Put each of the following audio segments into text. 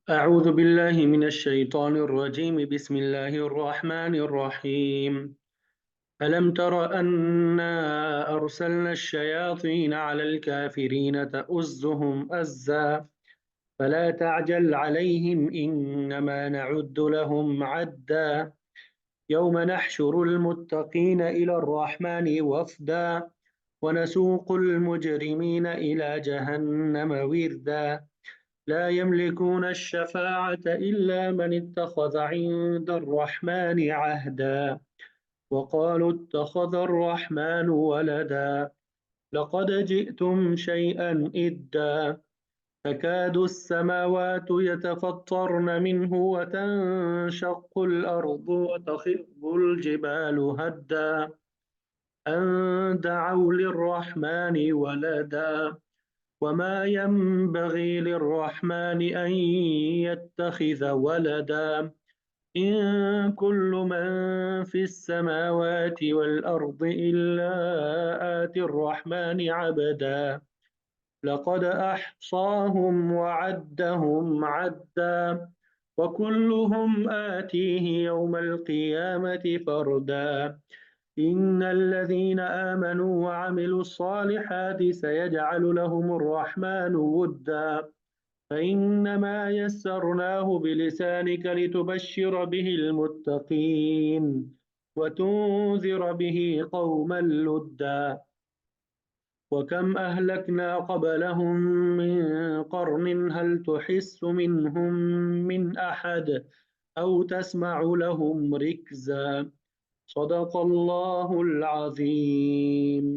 أعوذ بالله من الشيطان الرجيم بسم الله الرحمن الرحيم ألم تر أنا أرسلنا الشياطين على الكافرين تؤزهم أزا فلا تعجل عليهم إنما نعد لهم عدا يوم نحشر المتقين إلى الرحمن وفدا ونسوق المجرمين إلى جهنم وردا لا يملكون الشفاعة إلا من اتخذ عند الرحمن عهدا وقالوا اتخذ الرحمن ولدا لقد جئتم شيئا إدا تكاد السماوات يتفطرن منه وتنشق الأرض وتخر الجبال هدا أن دعوا للرحمن ولدا وما ينبغي للرحمن أن يتخذ ولدا إن كل من في السماوات والأرض إلا آتي الرحمن عبدا لقد أحصاهم وعدهم عدا وكلهم آتيه يوم القيامة فردا إن الذين آمنوا وعملوا الصالحات سيجعل لهم الرحمن ودا فإنما يسرناه بلسانك لتبشر به المتقين وتنذر به قوما لدا وكم أهلكنا قبلهم من قرن هل تحس منهم من أحد أو تسمع لهم ركزا صدق اللہ العظیم۔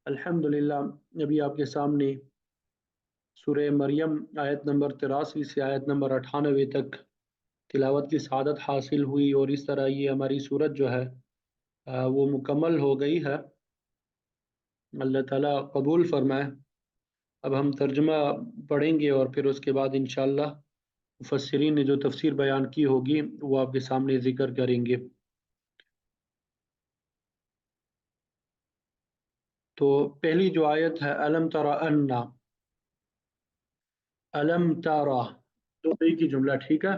الحمدللہ، ابھی آپ کے سامنے سورہ مریم آیت نمبر 83 سے آیت نمبر 98 تک تلاوت کی سعادت حاصل ہوئی، اور اس طرح یہ ہماری سورت جو ہے وہ مکمل ہو گئی ہے۔ اللہ تعالیٰ قبول فرمائے۔ اب ہم ترجمہ پڑھیں گے اور پھر اس کے بعد انشاءاللہ مفسرین نے جو تفسیر بیان کی ہوگی وہ آپ کے سامنے ذکر کریں گے۔ تو پہلی جو آیت ہے علم ترى انا، علم ترى تو ایک ہی جملہ، ٹھیک ہے؟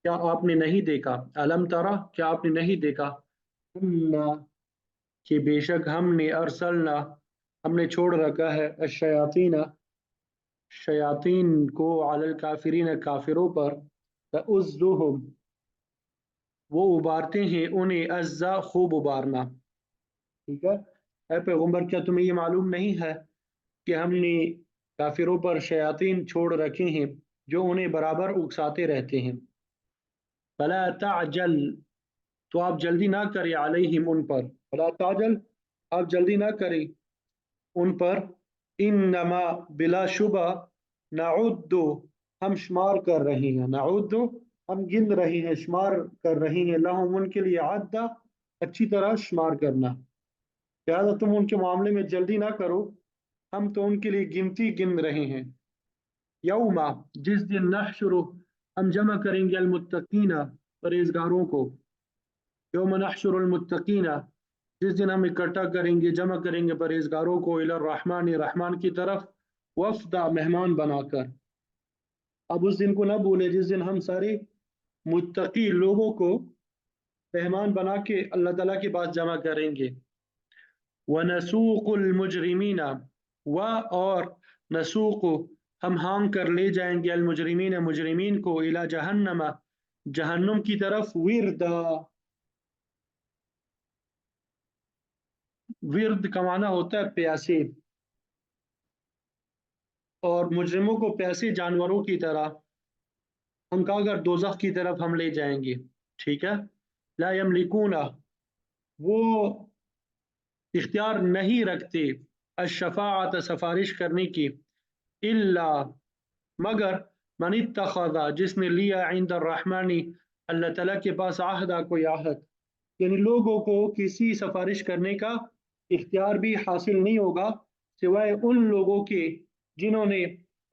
کیا آپ نے نہیں دیکھا؟ علم ترى کیا آپ نے نہیں دیکھا؟ انا کہ بے شک ہم نے ارسلنا ہم نے چھوڑ رکھا ہے الشیاطین شیاطین کو علی الکافرین کافروں پر تؤزهم وہ ابارتے ہیں انہیں عزا خوب ابارنا، ٹھیک ہے؟ اے پیغمبر کیا تمہیں یہ معلوم نہیں ہے کہ ہم نے کافروں پر شیاطین چھوڑ رکھے ہیں جو انہیں برابر اکساتے رہتے ہیں۔ فلا تعجل تو آپ جلدی نہ کریں علیہم ان پر، فلا تعجل آپ جلدی نہ کریں ان پر، انما بلا شبہ نعد ہم شمار کر رہے ہیں، نعد ہم گن رہے ہیں، شمار کر رہے ہیں، لہم ان کے لیے عدہ اچھی طرح شمار کرنا، لہذا تم ان کے معاملے میں جلدی نہ کرو، ہم تو ان کے لیے گنتی گن رہے ہیں۔ یوم جس دن نحشر ہم جمع کریں گے المتقین پرہیزگاروں کو، یوم نحشر المتقین جس دن ہم اکٹھا کریں گے جمع کریں گے پرہیزگاروں کو الی الرحمن رحمان کی طرف وفدا مہمان بنا کر۔ اب اس دن کو نہ بھولے جس دن ہم سارے متقی لوگوں کو مہمان بنا کے اللہ تعالیٰ کے پاس جمع کریں گے۔ وَنَسُوقُ الْمُجْرِمِينَ اور نسوق ہم ہانگ کر لے جائیں گے المجرمین مجرمین کو الی جہنم جہنم کی طرف وردا، ورد کا معنی ہوتا ہے پیاسے، اور مجرموں کو پیاسے جانوروں کی طرح ہم کہا اگر دوزخ کی طرف ہم لے جائیں گے، ٹھیک ہے؟ لا یملکون وہ اختیار نہیں رکھتے الشفاعت سفارش کرنے کی، الا مگر من اتخذ جس نے لیا عند الرحمن اللہ تعالیٰ کے پاس عہدہ کوئی عہد، یعنی لوگوں کو کسی سفارش کرنے کا اختیار بھی حاصل نہیں ہوگا سوائے ان لوگوں کے جنہوں نے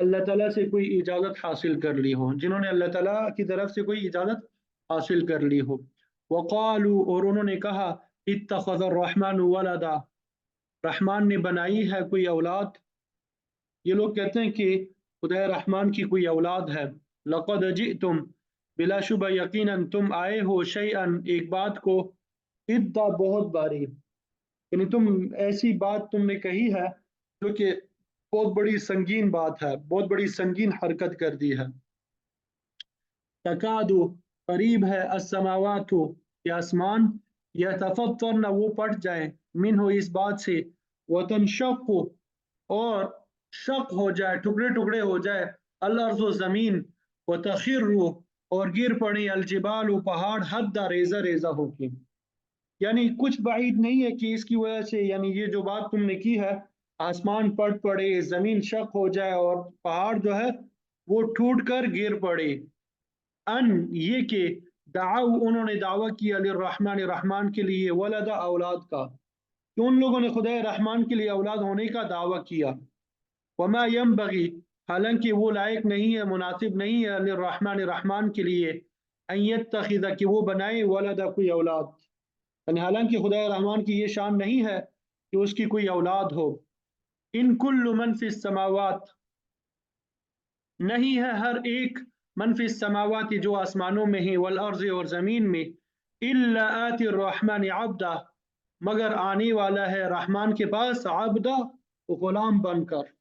اللہ تعالیٰ سے کوئی اجازت حاصل کر لی ہو، جنہوں نے اللہ تعالیٰ کی طرف سے کوئی اجازت حاصل کر لی ہو۔ وقالوا اور انہوں نے کہا اتخذ الرحمن ولدا रहमान ने बनाई है कोई औलाद। ये लोग कहते हैं कि खुदा रहमान की कोई औलाद है। लक़द जिअतुम, बिलाशुबा यकीनन तुम आए हो, शैअन एक बात को, इद्दा बहुत बारी, यानी तुम ऐसी बात तुमने कही है जो कि बहुत बड़ी संगीन बात है, बहुत बड़ी संगीन हरकत कर दी है। तकादु करीब है, अस्समावातु के आसमान, यतफत्तरन वो पट जाए, मिन्हु इस बात से, वतनशक्कु और शक हो जाए, टुकड़े टुकड़े हो जाए, अल अर्ज़ ज़मीन, वतखिर्रु और गिर पड़ी, अल जिबाल पहाड़, हद्दा रेजा रेजा होके। यानी कुछ बाइड नहीं है कि इसकी वजह से, यानी ये जो बात तुमने की है, आसमान फट पड़े, जमीन शक हो जाए और पहाड़ जो है वो टूट कर गिर पड़े। अन ये कि दाऊ उन्होंने दावा किया रहमान रहमान के लिए, वलदा औलाद का, कि उन लोगों ने खुदा रहमान के लिए औलाद होने का दावा किया। वमा यंबगी, हालांकि वो लायक नहीं है, मुनासिब नहीं है, रहमान रहमान के लिए, अन यत्तखिज़ कि वो बनाए, वलदा कोई औलाद, यानी हालांकि खुदा रहमान की ये शान नहीं है कि उसकी कोई औलाद हो। इन कुल्लु मन फिस समावात, नहीं है हर एक, मन फिस समावात जो आसमानों में है, वल अर्ज़ और ज़मीन में, इल्ला आति रहमान अब्दा, मगर आने वाला है रहमान के पास, अब्दा गुलाम बनकर।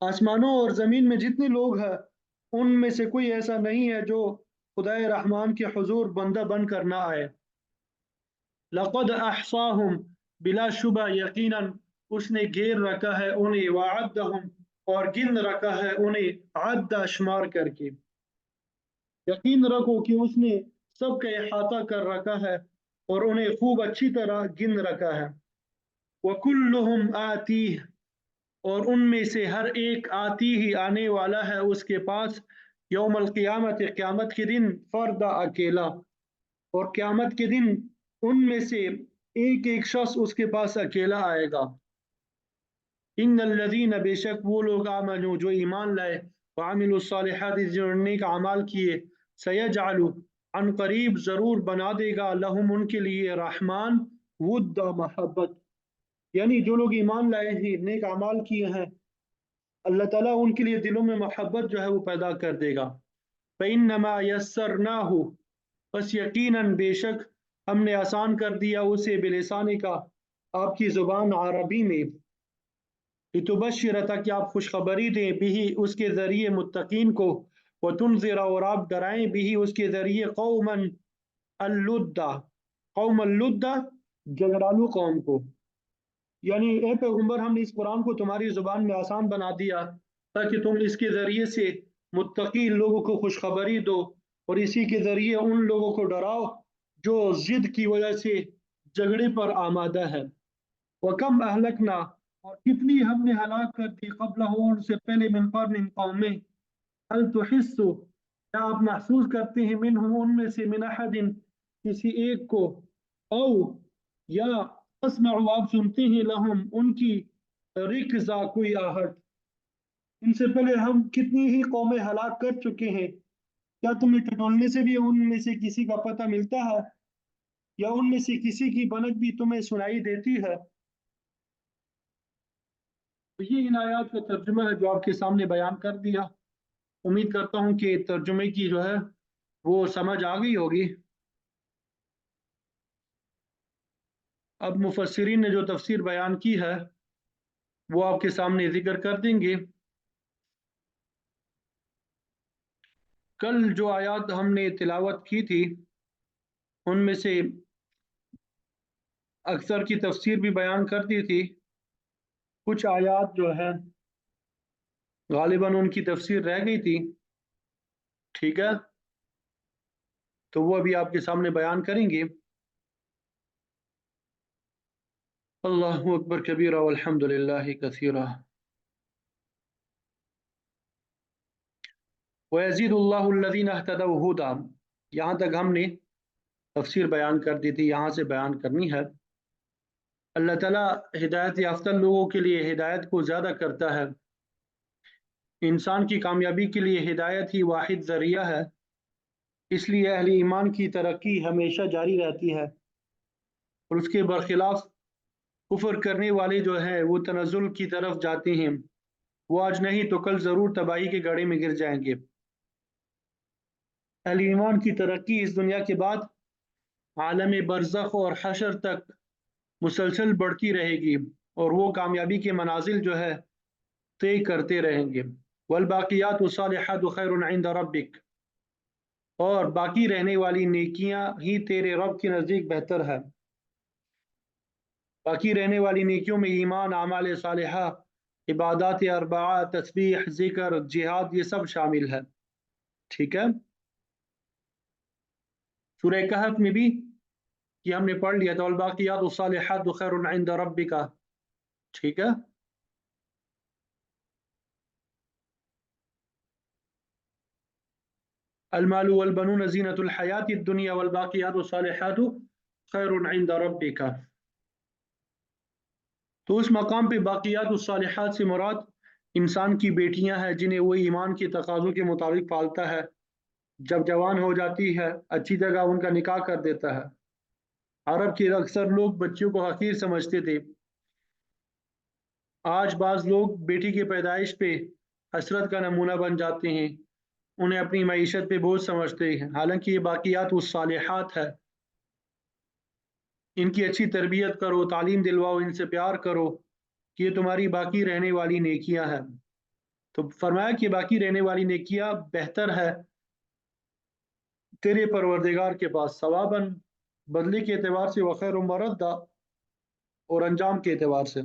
आसमानों और ज़मीन में जितने लोग हैं उनमें से कोई ऐसा नहीं है जो खुदा रहमान के हुजूर बंदा बनकर ना आए। लक़द अहसाहुम, बिलाशुबा यकीनन उसने घेर रखा है उन्हें, वअद्दहुम और गिन रखा है उन्हें, अद्दा शुमार करके। यकीन रखो कि उसने सबका इहाता कर रखा है और उन्हें खूब अच्छी तरह गिन रखा है। वकुल्लुहुम आतीह, और उनमें से हर एक आती ही आने वाला है उसके पास, यौमल क़ियामत क़यामत के दिन, फर्दा अकेला, और क़यामत के दिन उनमें से एक एक शख्स उसके पास अकेला आएगा। इन्नल्लज़ीन, बेशक वो लोग, आमनू जो ईमान लाए, वामिलुस्सालिहात जो नेक अमाल किए, सयजअलु अन करीब ज़रूर बना देगा, लहुम उनके लिए, रहमान वुद्दा मोहब्बत, यानी जो लोग ईमान लाए हैं, नेक अमाल किए हैं, अल्लाह ताला उनके लिए दिलों में मोहब्बत जो है वो पैदा कर देगा। फ़इन्नमा यस्सरनाहु, बस यकीनन बेशक हमने आसान कर दिया उसे, बिलिसानी का, आपकी ज़ुबान अरबी में, लितुबश्शिर, ताकि आप खुशखबरी दें, बिही उसके ज़रिए, मुत्तकीन को, व तुनज़िर और आप डराएं, बिही उसके ज़रिए, कौमन अल्लुद्दा, कौम अल्लुद्दा झगड़ालू कौम को। यानी ए पैगंबर, हमने इस कुरान को तुम्हारी ज़ुबान में आसान बना दिया ताकि तुम इसके ज़रिए से मुत्तकी लोगों को खुशखबरी दो और इसी के ज़रिए उन लोगों को डराओ जो ज़िद की वजह से झगड़े पर आमादा है। वकम अहलकना, और कितनी हमने हलाक कर दी, कबला उनसे पहले, मिन क़र्निन कौमें, हल तुहिस्सु, क्या आप महसूस करते हैं, मिनहुम उनमें से, मिन अहदिन किसी एक को, औ या तस्मउ आप सुनते हैं, लहुम उनकी, रिक्जा कोई आहट। इनसे पहले हम कितनी ही कौमें हलाक कर चुके हैं, क्या तुम्हें टटोलने से भी उनमें से किसी का पता मिलता है, या उनमें से किसी की बनक भी तुम्हें सुनाई देती है। तो ये इन आयात का तर्जुमा है जो आपके सामने बयान कर दिया। उम्मीद करता हूँ कि तर्जुमे की जो है वो समझ आ गई होगी। अब मुफस्सिरीन ने जो तफसीर बयान की है वो आपके सामने जिक्र कर देंगे। कल जो आयात हमने तिलावत की थी उनमें से अक्सर की तफसीर भी बयान कर दी थी। कुछ आयात जो है गालिबन उनकी तफसीर रह गई थी, ठीक है, तो वो अभी आपके सामने बयान करेंगे। अल्लाहु अकबर कबीरा वल्हम्दुलिल्लाहि कसीरा वयज़ीदुल्लाहुल्लज़ीना इहतदौ हुदा। यहाँ तक हमने तफसीर बयान कर दी थी, यहाँ से बयान करनी है। अल्लाह ताला हिदायत याफ्ता लोगों के लिए हिदायत को ज़्यादा करता है। इंसान की कामयाबी के लिए हिदायत ही वाहिद ज़रिया है, इसलिए अहले ईमान की तरक्की हमेशा जारी रहती है और उसके बरखिलाफ کفر کرنے والے جو ہیں وہ تنزل کی طرف جاتے ہیں، وہ آج نہیں تو کل ضرور تباہی کے گڑھے میں گر جائیں گے۔ اہل ایمان کی ترقی اس دنیا کے بعد عالم برزخ اور حشر تک مسلسل بڑھتی رہے گی، اور وہ کامیابی کے منازل جو ہے طے کرتے رہیں گے۔ والباقیات الصالحات خیر عند ربک، اور باقی رہنے والی نیکیاں ہی تیرے رب کے نزدیک بہتر ہے۔ باقی رہنے والی نیکیوں میں ایمان، اعمال صالحہ، عبادات اربعہ، تسبیح، ذکر، جہاد، یہ سب شامل ہے۔ ٹھیک ہے، سورہ کہف میں بھی یہ ہم نے پڑھ لیا تھا، والباقیات الصالحات خیر عند ربک۔ ٹھیک ہے، المال والبنون زینۃ الحیات الدنیا والباقیات الصالحات خیر عند ربک۔ تو اس مقام پہ باقیات الصالحات سے مراد انسان کی بیٹیاں ہیں جنہیں وہ ایمان کے تقاضوں کے مطابق پالتا ہے، جب جوان ہو جاتی ہے اچھی جگہ ان کا نکاح کر دیتا ہے۔ عرب کے اکثر لوگ بچیوں کو حقیر سمجھتے تھے، آج بعض لوگ بیٹی کی پیدائش پہ حسرت کا نمونہ بن جاتے ہیں، انہیں اپنی معیشت پہ بوجھ سمجھتے ہیں، حالانکہ یہ باقیات الصالحات ہے۔ ان کی اچھی تربیت کرو، تعلیم دلواؤ، ان سے پیار کرو، کہ یہ تمہاری باقی رہنے والی نیکیاں ہیں۔ تو فرمایا کہ باقی رہنے والی نیکیاں بہتر ہے تیرے پروردگار کے پاس، ثواباً بدلے کے اعتبار سے، وخیر مردہ، اور انجام کے اعتبار سے۔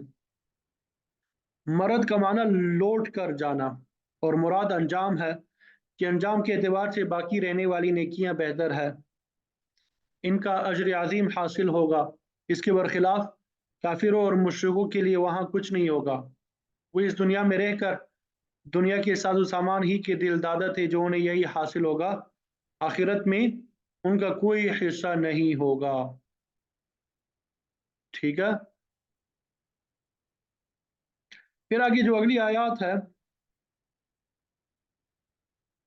مرد کا معنی لوٹ کر جانا، اور مراد انجام ہے کہ انجام کے اعتبار سے باقی رہنے والی نیکیاں بہتر ہے، ان کا اجر عظیم حاصل ہوگا۔ اس کے برخلاف کافروں اور مشرکوں کے لیے وہاں کچھ نہیں ہوگا، وہ اس دنیا میں رہ کر دنیا کے ساز و سامان ہی کے دل دادا تھے، جو انہیں یہی حاصل ہوگا، آخرت میں ان کا کوئی حصہ نہیں ہوگا۔ ٹھیک ہے، پھر آگے جو اگلی آیات ہے،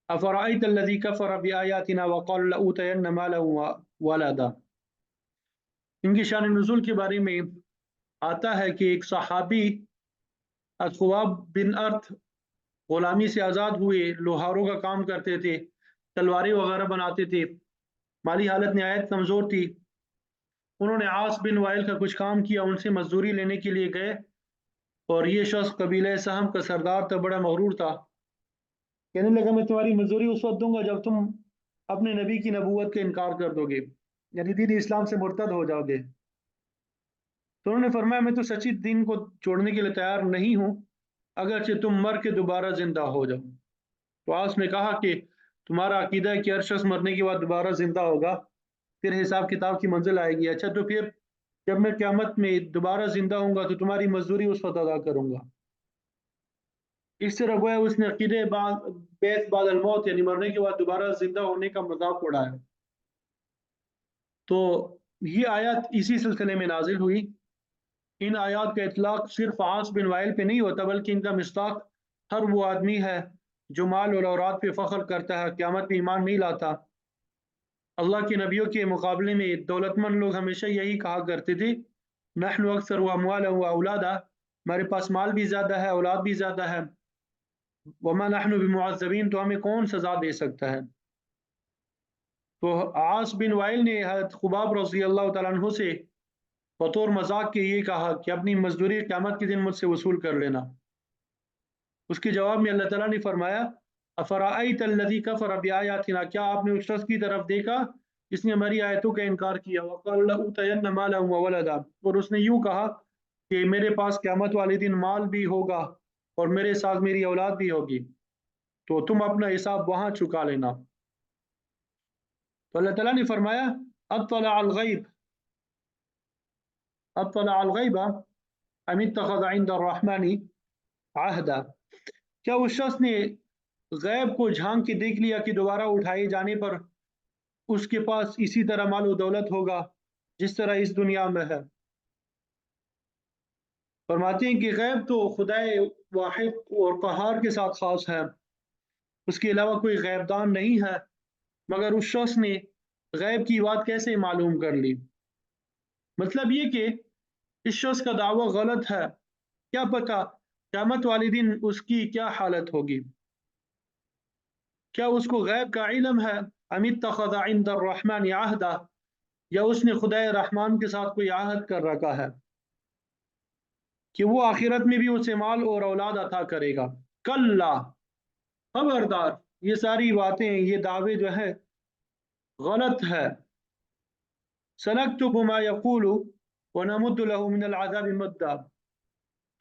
افرأیت الذی کفر بآیاتنا وقال لأوتین مالا وولدا، ان کی شان نزول کے بارے میں آتا ہے کہ ایک صحابی اخواب بن ارتھ غلامی سے آزاد ہوئے، لوہاروں کا کام کرتے تھے، تلواریں وغیرہ بناتے تھے، مالی حالت نہایت کمزور تھی۔ انہوں نے عاص بن وائل کا کچھ کام کیا، ان سے مزدوری لینے کے لیے گئے، اور یہ شخص قبیلہ سہم کا سردار تھا، بڑا مغرور تھا، کہنے لگا میں تمہاری مزدوری اس وقت دوں گا جب تم اپنے نبی کی نبوت کا انکار کر دو گے، یعنی دین اسلام سے مرتد ہو جاؤ گے۔ تو انہوں نے فرمایا میں تو سچی دین کو چھوڑنے کے لیے تیار نہیں ہوں، اگرچہ تم مر کے دوبارہ زندہ ہو جاؤ۔ تو آس نے کہا کہ تمہارا عقیدہ ہے کہ ہر شخص مرنے کے بعد دوبارہ زندہ ہوگا، پھر حساب کتاب کی منزل آئے گی، اچھا تو پھر جب میں قیامت میں دوبارہ زندہ ہوں گا تو تمہاری مزدوری اس وقت ادا کروں گا۔ اس طرح گویا اس نے عقیدے بیس بعد الموت، یعنی مرنے کے بعد دوبارہ زندہ ہونے کا مذاق اڑایا۔ تو یہ آیات اسی سلسلے میں نازل ہوئی۔ ان آیات کا اطلاق صرف عاص بن وائل پہ نہیں ہوتا، بلکہ ان کا مصداق ہر وہ آدمی ہے جو مال اور اولاد پہ فخر کرتا ہے، قیامت میں ایمان نہیں لاتا۔ اللہ کے نبیوں کے مقابلے میں دولت مند لوگ ہمیشہ یہی کہا کرتے تھے، نحن اکثر اموالا و اولادا، ہمارے پاس مال بھی زیادہ ہے، اولاد بھی زیادہ ہے، وما نحن بمعذبین، تو ہمیں کون سزا دے سکتا ہے۔ تو عاص بن وائل نے حضرت خباب رضی اللہ تعالیٰ عنہ سے بطور مذاق کے یہ کہا کہ اپنی مزدوری قیامت کے دن مجھ سے وصول کر لینا۔ اس کے جواب میں اللہ تعالیٰ نے فرمایا، افرأیت الذی کفر بآیاتنا، کیا آپ نے اس شخص کی طرف دیکھا جس نے ہماری آیتوں کا انکار کیا، وقال لأوتین مالا وولدا، اور اس نے یوں کہا کہ میرے پاس قیامت والے دن مال بھی ہوگا اور میرے ساتھ میری اولاد بھی ہوگی، تو تم اپنا حساب وہاں چکا لینا۔ تو اللہ تعالیٰ نے فرمایا، اطلع الغیب، اطلع الغیب ام اتخذ عند الرحمن عہدا، کیا اس شخص نے غیب کو جھانک کے دیکھ لیا کہ دوبارہ اٹھائے جانے پر اس کے پاس اسی طرح مال و دولت ہوگا جس طرح اس دنیا میں ہے۔ فرماتے ہیں کہ غیب تو خدائے واحد اور قہار کے ساتھ خاص ہے، اس کے علاوہ کوئی غیب دان نہیں ہے، مگر اس شخص نے غیب کی بات کیسے معلوم کر لی؟ مطلب یہ کہ इस शख्स का दावा गलत है, क्या पता क़यामत वाले दिन उसकी क्या हालत होगी। क्या उसको गैब का इल्म है? अमित्तखज़ इंदर्रहमानि अहदा, या उसने खुदाए रहमान के साथ कोई आहद कर रखा है कि वो आखिरत में भी उसे माल और औलाद अता करेगा। कल्ला, खबरदार, ये सारी बातें, ये दावे जो है गलत है। सनक्तुबु मा यक़ूलु व नमुद्दु लहु मिनल अज़ाबि मद्दा,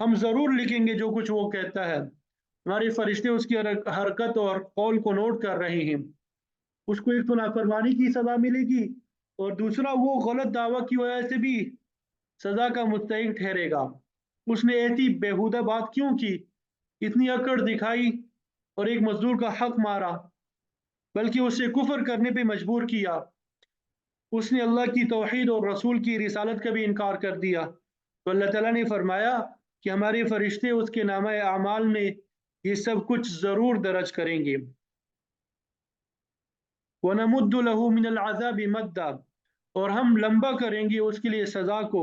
हम ज़रूर लिखेंगे जो कुछ वो कहता है। हमारे फरिश्ते उसकी हरकत और कौल को नोट कर रहे हैं। उसको एक तो नाफरमानी की सज़ा मिलेगी, और दूसरा वो गलत दावा की वजह से भी सज़ा का मुस्तहिक ठहरेगा। उसने ऐसी बेहुदा बात क्यों की, इतनी अकड़ दिखाई और एक मजदूर का हक मारा, बल्कि उसे कुफ्र करने पे मजबूर किया। उसने अल्लाह की तौहीद और रसूल की रिसालत का भी इनकार कर दिया। तो अल्लाह ताला ने फरमाया कि हमारे फरिश्ते उसके नामा आमाल में ये सब कुछ ज़रूर दर्ज करेंगे। वनमुद्दु लहू मिनल अज़ाबि मद्दा, और हम लंबा करेंगे उसके लिए सज़ा को।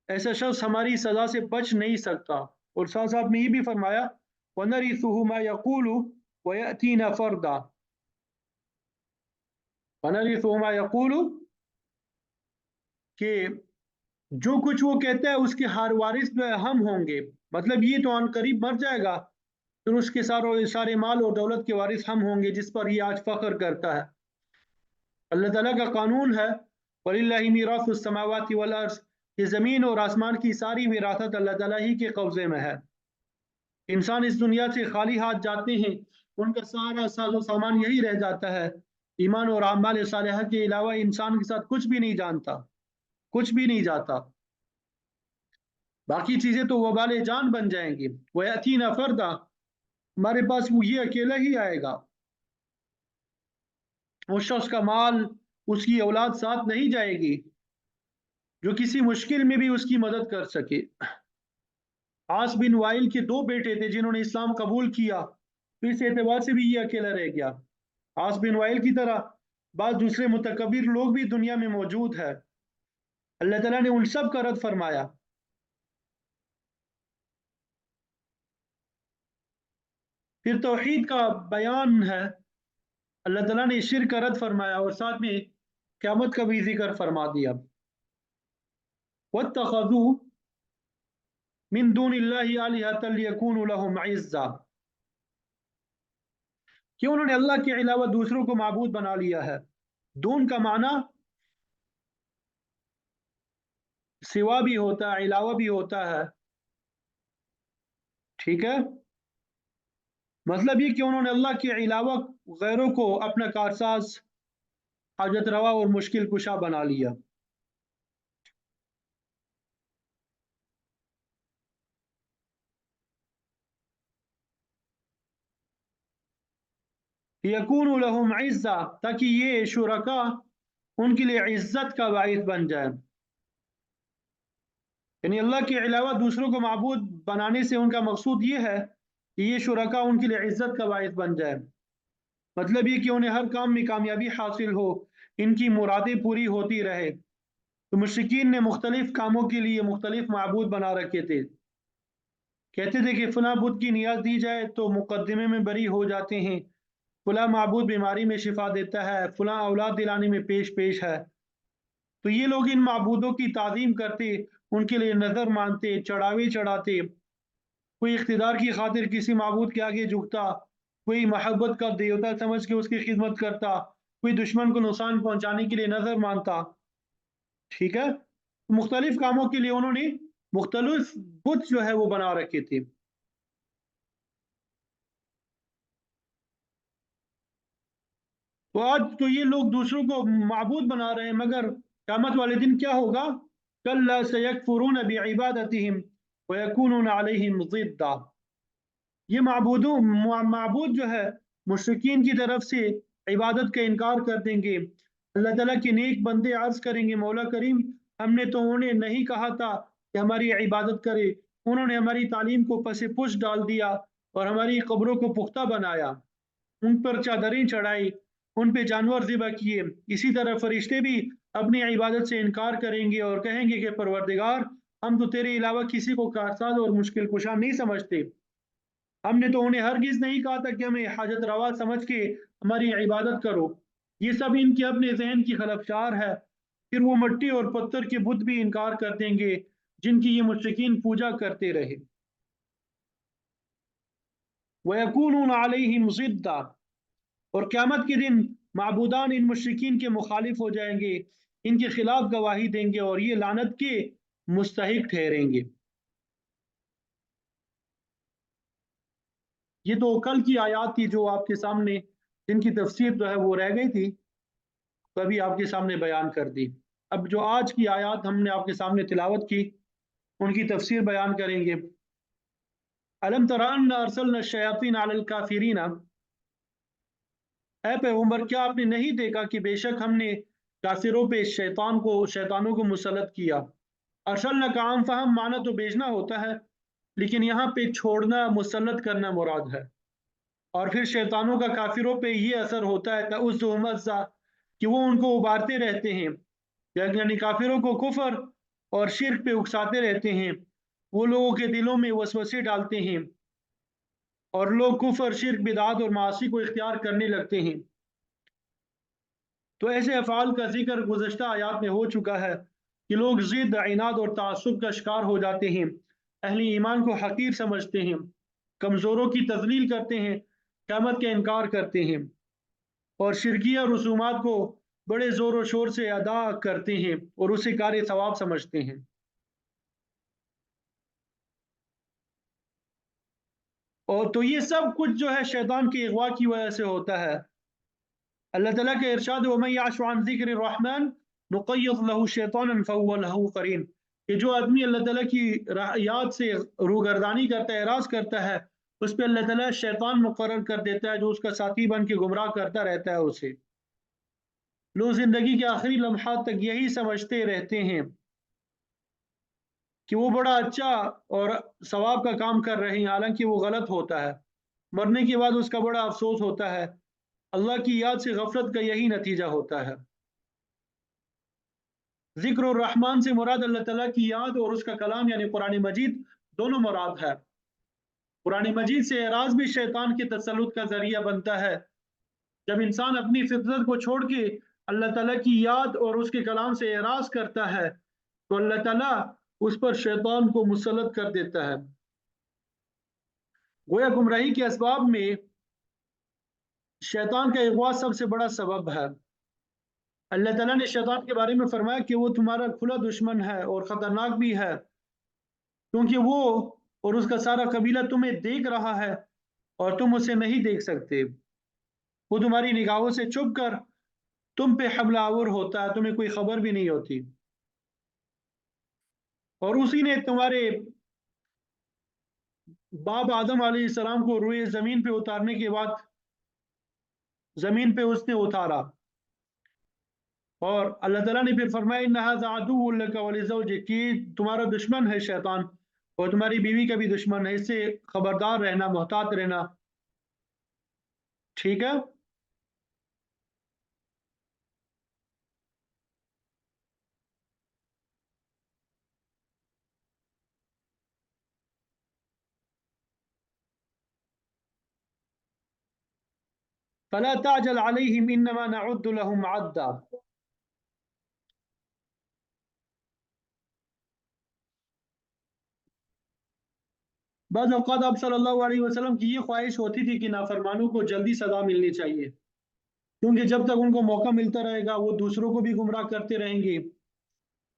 ऐसा शख्स हमारी सज़ा से बच नहीं सकता। और साथ साथ में ये भी फरमाया, वनरिसुहु मा यक़ूलु वयअतीना फ़र्दा, वनरिसुहु मा यक़ूलु, कि जो कुछ वो कहता है उसके हर वारिस जो है हम होंगे। मतलब ये तो अन करीब मर जाएगा, फिर उसके सारे माल और दौलत के वारिस हम होंगे, जिस पर ये आज फख्र करता है। अल्लाह ताला का कानून है, वलिल्लाहि मीरासुस समावाति वल अर्ज़, ये ज़मीन और आसमान की सारी विरासत अल्लाह ताला ही के कब्ज़े में है। इंसान इस दुनिया से खाली हाथ जाते हैं, उनका सारा साजो सामान यही रह जाता है। ईमान और आमाल सालिहा के अलावा इंसान के साथ कुछ भी नहीं जानता, कुछ भी नहीं जाता। बाकी चीज़ें तो वबाल जान बन जाएंगी। वयअतीना फ़र्दा, हमारे पास वो ये अकेला ही आएगा। उस शख्स का माल, उसकी औलाद साथ नहीं जाएगी जो किसी मुश्किल में भी उसकी मदद कर सके। आस बिन वाइल के दो बेटे थे जिन्होंने इस्लाम कबूल किया, तो इस एतबार से भी ये अकेला रह गया। आस बिन वाइल की तरह बाद दूसरे मुतकबिर लोग भी दुनिया में मौजूद है। अल्लाह ताला ने उन सब का रद्द फरमाया। फिर तौहीद का बयान है, अल्लाह ताला ने शिर्क का रद्द फरमाया और साथ में क़यामत का भी जिक्र फरमा दिया। वत्तखज़ू मिन दूनिल्लाहि आलिहतन लियकूनु लहुम इज़्ज़ा, कि उन्होंने अल्लाह के अलावा दूसरों को माबूद बना लिया है। दून का माना सिवा भी होता है, अलावा भी होता है। ठीक है, मतलब ये कि उन्होंने अल्लाह के अलावा गैरों को अपना कारसाज, हाजत रवा और मुश्किल कुशा बना लिया। यकून लहुम इज़्ज़ा, ताकि ये शुरका उनके लिए इज्जत का बाइस बन जाए। यानी अल्लाह के अलावा दूसरों को माबूद बनाने से उनका मकसूद ये है कि ये शुरका उनके लिए इज्जत का बाइस बन जाए। मतलब ये कि उन्हें हर काम में कामयाबी हासिल हो, इनकी मुरादें पूरी होती रहे। तो मुशरिकीन ने मुख्तलिफ कामों के लिए मुख्तलिफ माबूद बना रखे थे। कहते थे कि फला बुत की नियाज दी जाए तो मुकदमे में बरी हो जाते हैं, फला माबूद बीमारी में शिफा देता है, फला औलाद दिलाने में पेश पेश है। तो ये लोग इन माबूदों की ताज़ीम करते, उनके लिए नज़र मानते, चढ़ावे चढ़ाते। कोई इख्तिदार की खातिर किसी माबूद के आगे झुकता, कोई मोहब्बत का देवता समझ के उसकी खिदमत करता, कोई दुश्मन को नुकसान पहुंचाने के लिए नज़र मानता। ठीक है, मुख्तलिफ कामों के लिए उन्होंने मुख्तलिफ बुत जो है वो बना रखे थे। तो आज तो ये लोग दूसरों को माबूद बना रहे हैं, मगर क़यामत वाले दिन क्या होगा? कल्ला सयकफुरून बिइबादतिहिम व यकूनून अलैहिम ज़िद्दा। ये माबूद जो है मुशरिकीन की तरफ से इबादत का इनकार कर देंगे। अल्लाह ताला के नेक बंदे अर्ज करेंगे, मौला करीम, हमने तो उन्हें नहीं कहा था कि हमारी इबादत करे, उन्होंने हमारी तालीम को पसे पुश डाल दिया और हमारी कब्रों को पुख्ता बनाया, उन पर चादरें चढ़ाई, उन पे जानवर ज़िबा किए। इसी तरह फरिश्ते भी अपनी इबादत से इनकार करेंगे और कहेंगे कि परवरदिगार, हम तो तेरे अलावा किसी को कारसाज और मुश्किल कुशा नहीं समझते। हमने तो उन्हें हरगिज़ नहीं कहा था कि हमें हाजत रवा समझ के हमारी इबादत करो। ये सब इनके अपने जहन की खलफशार है। फिर वो मिट्टी और पत्थर के बुत भी इनकार कर देंगे जिनकी ये मुशरिकीन पूजा करते रहे। वयकूनून अलैहिम ज़िद्दा, और क़यामत के दिन माबूदान इन मुशरिकीन के मुखालिफ हो जाएंगे, इनके खिलाफ गवाही देंगे और ये लानत के मुस्तहिक ठहरेंगे। ये तो कल की आयत थी जो आपके सामने, जिनकी तफसीर जो है वो रह गई थी, तो अभी आपके सामने बयान कर दी। अब जो आज की आयत हमने आपके सामने तिलावत की, उनकी तफसीर बयान करेंगे। अलम तरा अन्ना अरसलना शयातीन अलल काफिरीना, ऐ पैगंबर क्या आपने नहीं देखा कि बेशक हमने काफिरों पे शैतानों को मुसलत किया। अरसलना का आम फहम माना तो भेजना होता है, लेकिन यहाँ पे छोड़ना मुसलत करना मुराद है। और फिर शैतानों का काफिरों पे ये असर होता है तउज़्ज़ुहुमुज़्ज़ा, कि वो उनको उबारते रहते हैं, यानी काफिरों को कुफर और शिर्क पे उकसाते रहते हैं। वो लोगों के दिलों में वसवसे डालते हैं और लोग कुफर, शिर्क, बिदात और मासी को इख्तियार करने लगते हैं। तो ऐसे अफ़ाल का जिक्र गुज़श्ता आयात में हो चुका है कि लोग ज़िद, इनाद और तआस्सुब का शिकार हो जाते हैं, अहले ईमान को हकीर समझते हैं, कमज़ोरों की तज़लील करते हैं, क़यामत का इनकार करते हैं और शिरकिया रसूमात को बड़े ज़ोर व शोर से अदा करते हैं और उसे कार सवाब समझते हैं। और तो ये सब कुछ जो है शैतान की अगवा की वजह से होता है। अल्लाह ताला का इरशाद, वमन यअश अन ज़िक्र रहमान नुक़य्यिद लहू शैतानन फहुव लहू क़रीन, कि जो आदमी अल्लाह ताला की याद से रूगर्दानी करता है, एराज़ करता है, उस पर अल्लाह ताला शैतान मुकर्रर कर देता है जो उसका साथी बन के गुमराह करता रहता है उसे। लोग ज़िंदगी के आखिरी लम्हात तक यही समझते रहते हैं कि वो बड़ा अच्छा और सवाब का काम कर रहे हैं, हालांकि वो गलत होता है। मरने के बाद उसका बड़ा अफसोस होता है। अल्लाह की याद से गफलत का यही नतीजा होता है। ज़िक्र और रहमान से मुराद अल्लाह ताला की याद और उसका कलाम यानी कुरान मजीद दोनों मुराद है। कुरान मजीद से एराज भी शैतान के तसल्लुत का जरिया बनता है। जब इंसान अपनी फितरत को छोड़ के अल्लाह ताला की याद और उसके कलाम से एराज करता है, तो अल्लाह ताला उस पर शैतान को मुसल्लत कर देता है। गोया गुमराही के असबाब में शैतान का अगवा सबसे बड़ा सबब है। अल्लाह ताला ने शैतान के बारे में फरमाया कि वो तुम्हारा खुला दुश्मन है और ख़तरनाक भी है, क्योंकि वो और उसका सारा कबीला तुम्हें देख रहा है और तुम उसे नहीं देख सकते। वो तुम्हारी निगाहों से छुप कर तुम पे हमलावर होता है, तुम्हें कोई खबर भी नहीं होती। और उसी ने तुम्हारे बाप आदम अलैहिस्सलाम को रूए ज़मीन पे उतारने के बाद ज़मीन पे उसने उतारा, और अल्लाह ताला ने फिर फरमाया इन्ना हाज़ा अदुव्वुन लका व लिज़ौजिक, कि तुम्हारा दुश्मन है शैतान और तुम्हारी बीवी का भी दुश्मन है, इससे खबरदार रहना, मोहतात रहना। ठीक है। फला ताजल अलैहिम इन्नमा नअुद्दु लहुम अद्दा। बस औक़ात आप सल्लल्लाहु अलैहि वसल्लम की ये ख्वाहिश होती थी कि नाफरमानों को जल्दी सज़ा मिलनी चाहिए, क्योंकि जब तक उनको मौका मिलता रहेगा वो दूसरों को भी गुमराह करते रहेंगे।